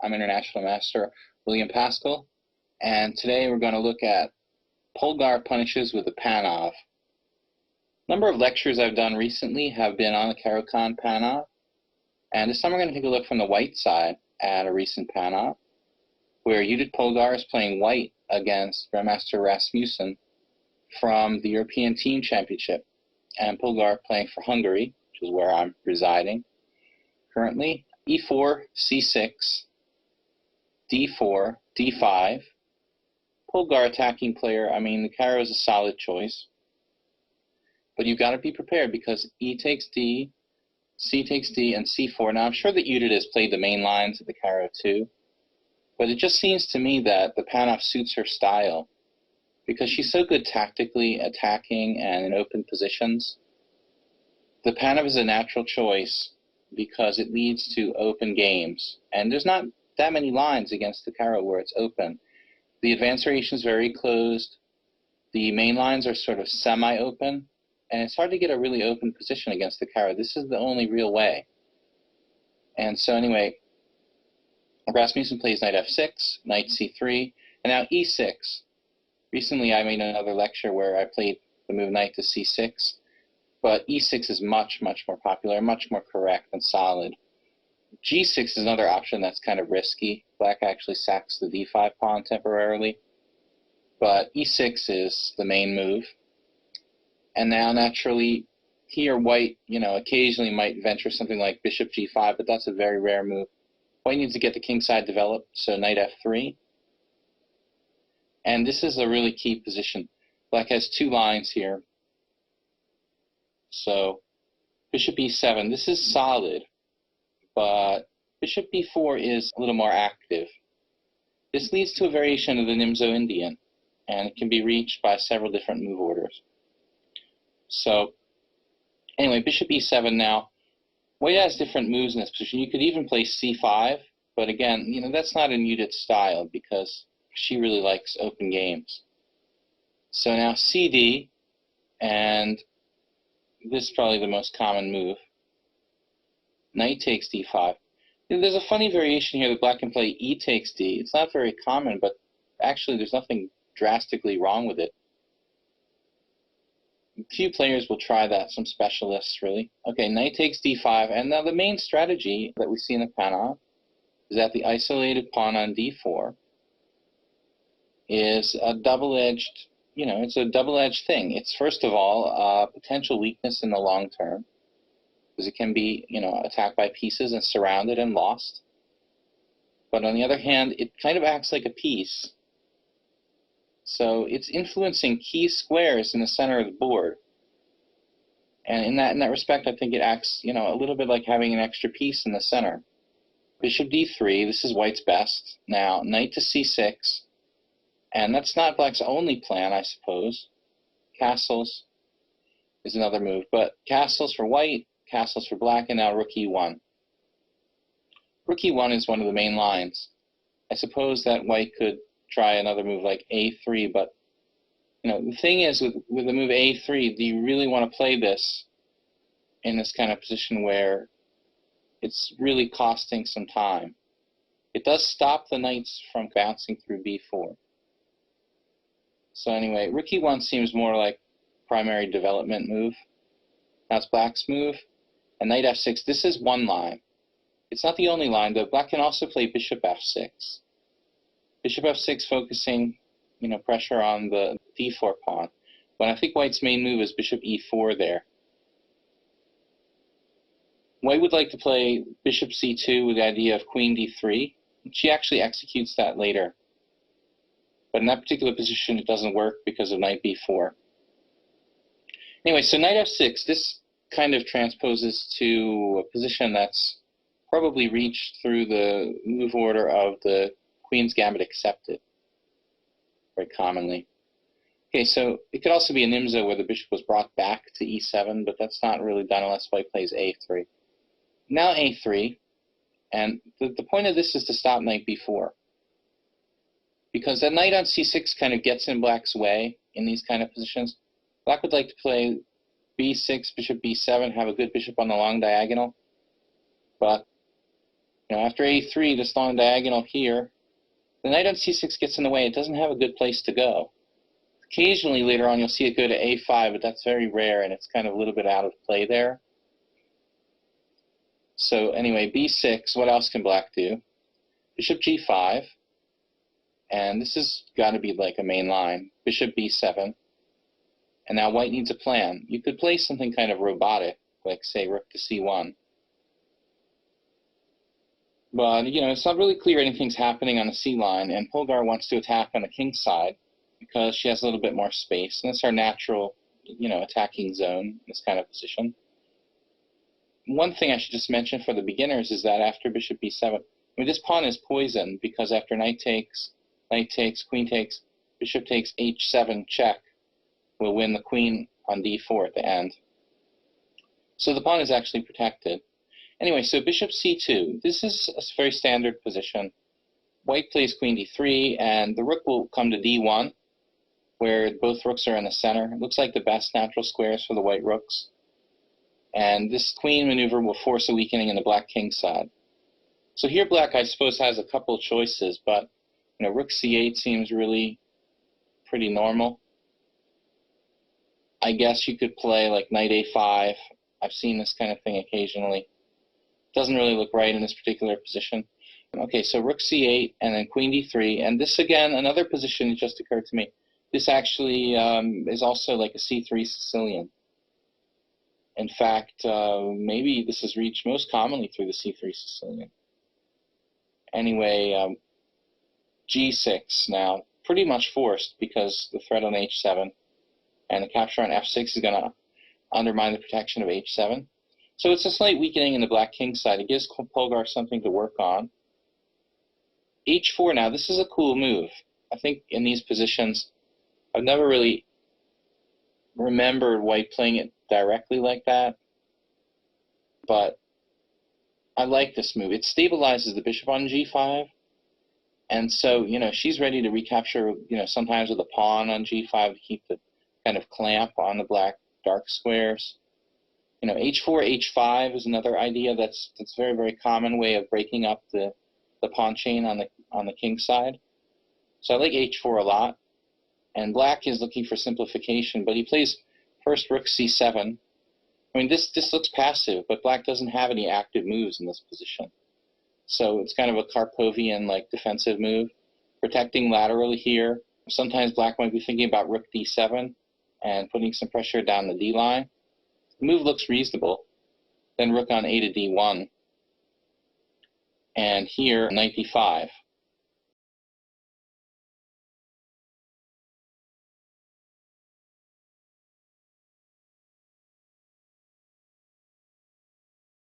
I'm International Master William Paschall, and today we're going to look at Polgar Punishes with the Panov. A number of lectures I've done recently have been on the Caro-Kann Panov, and this time we're going to take a look from the white side at a recent Panov, where Judit Polgar is playing white against Grandmaster Rasmussen from the European Team Championship, and Polgar playing for Hungary, which is where I'm residing currently. E4, C6, D4, D5. Polgar attacking player, I mean, the Caro is a solid choice. But you've got to be prepared because E takes D, C takes D, and C4. Now, I'm sure that Judit has played the main lines of the Caro too, but it just seems to me that the Panov suits her style because she's so good tactically attacking and in open positions. The Panov is a natural choice because it leads to open games. And there's not that many lines against the Caro where it's open. The advance variation is very closed. The main lines are sort of semi-open. And it's hard to get a really open position against the Caro. This is the only real way. And so anyway, Rasmussen plays knight f6, knight c3, and now e6. Recently I made another lecture where I played the move knight to c6. But e6 is much, much more popular, much more correct and solid. G6 is another option that's kind of risky. Black actually sacks the d5 pawn temporarily. But e6 is the main move. And now, naturally, here white, occasionally might venture something like bishop g5, but that's a very rare move. White needs to get the king side developed, so knight f3. And this is a really key position. Black has two lines here. So bishop e7, this is solid, but bishop b4 is a little more active. This leads to a variation of the Nimzo-Indian, and it can be reached by several different move orders. So anyway, bishop e7 now. White has different moves in this position. You could even play c5, but again, that's not in Judit's style because she really likes open games. So now cd, and this is probably the most common move. Knight takes d5. There's a funny variation here that black can play e takes d. It's not very common, but actually there's nothing drastically wrong with it. Few players will try that, some specialists really. Okay, knight takes d5, and now the main strategy that we see in the Panov is that the isolated pawn on d4 is a double-edged, it's a double-edged thing. It's first of all a potential weakness in the long term, because it can be, attacked by pieces and surrounded and lost. But on the other hand, it kind of acts like a piece. So it's influencing key squares in the center of the board. And in that respect, I think it acts, a little bit like having an extra piece in the center. Bishop d3, this is white's best. Now, knight to c6. And that's not black's only plan, I suppose. Castles is another move. But castles for white, castles for black, and now rook e1. Rook e1 is one of the main lines. I suppose that white could try another move like a3, but the thing is with the move a3, do you really want to play this in this kind of position where it's really costing some time? It does stop the knights from bouncing through b4. So anyway, rook e1 seems more like primary development move. That's black's move. And knight f6, this is one line. It's not the only line, though. Black can also play bishop f6. Bishop f6 focusing, pressure on the d4 pawn. But I think white's main move is bishop e4 there. White would like to play bishop c2 with the idea of queen d3. She actually executes that later. But in that particular position, it doesn't work because of knight b4. Anyway, so knight f6, this kind of transposes to a position that's probably reached through the move order of the Queen's Gambit accepted, very commonly. Okay, so it could also be a Nimzo where the bishop was brought back to e7, but that's not really done unless white plays a3. Now a3, and the point of this is to stop knight b4. Because that knight on c6 kind of gets in black's way in these kind of positions. Black would like to play b6, bishop b7, have a good bishop on the long diagonal. But After a3, this long diagonal here, the knight on c6 gets in the way. It doesn't have a good place to go. Occasionally, later on, you'll see it go to a5, but that's very rare, and it's kind of a little bit out of play there. So anyway, b6, what else can black do? Bishop g5, and this has got to be like a main line. Bishop b7, and now white needs a plan. You could play something kind of robotic, like, say, rook to c1. But, it's not really clear anything's happening on the c line, and Polgar wants to attack on the king's side because she has a little bit more space, and that's our natural, attacking zone in this kind of position. One thing I should just mention for the beginners is that after bishop b7, this pawn is poisoned because after knight takes, queen takes, bishop takes h7 check will win the queen on d4 at the end. So the pawn is actually protected. Anyway, so bishop c2. This is a very standard position. White plays queen d3, and the rook will come to d1, where both rooks are in the center. It looks like the best natural squares for the white rooks. And this queen maneuver will force a weakening in the black king side. So here black, I suppose, has a couple of choices, but rook c8 seems really pretty normal. I guess you could play like knight a5. I've seen this kind of thing occasionally. Doesn't really look right in this particular position. Okay, so rook c8 and then queen d3, and this again, another position that just occurred to me. This actually is also like a c3 Sicilian. In fact, maybe this is reached most commonly through the c3 Sicilian. Anyway, g6 now, pretty much forced because the threat on h7 and the capture on f6 is going to undermine the protection of h7. So it's a slight weakening in the black king side. It gives Polgar something to work on. h4 now, this is a cool move. I think in these positions, I've never really remembered white playing it directly like that, but I like this move. It stabilizes the bishop on g5, and so, she's ready to recapture, sometimes with a pawn on g5 to keep the kind of clamp on the black dark squares. h4, h5 is another idea that's very, very common way of breaking up the pawn chain on the king side. So I like h4 a lot. And black is looking for simplification, but he plays first rook c7. This looks passive, but black doesn't have any active moves in this position. So it's kind of a Karpovian-like defensive move, protecting laterally here. Sometimes black might be thinking about rook d7 and putting some pressure down the d line. The move looks reasonable. Then rook on a to d1. And here, knight d5.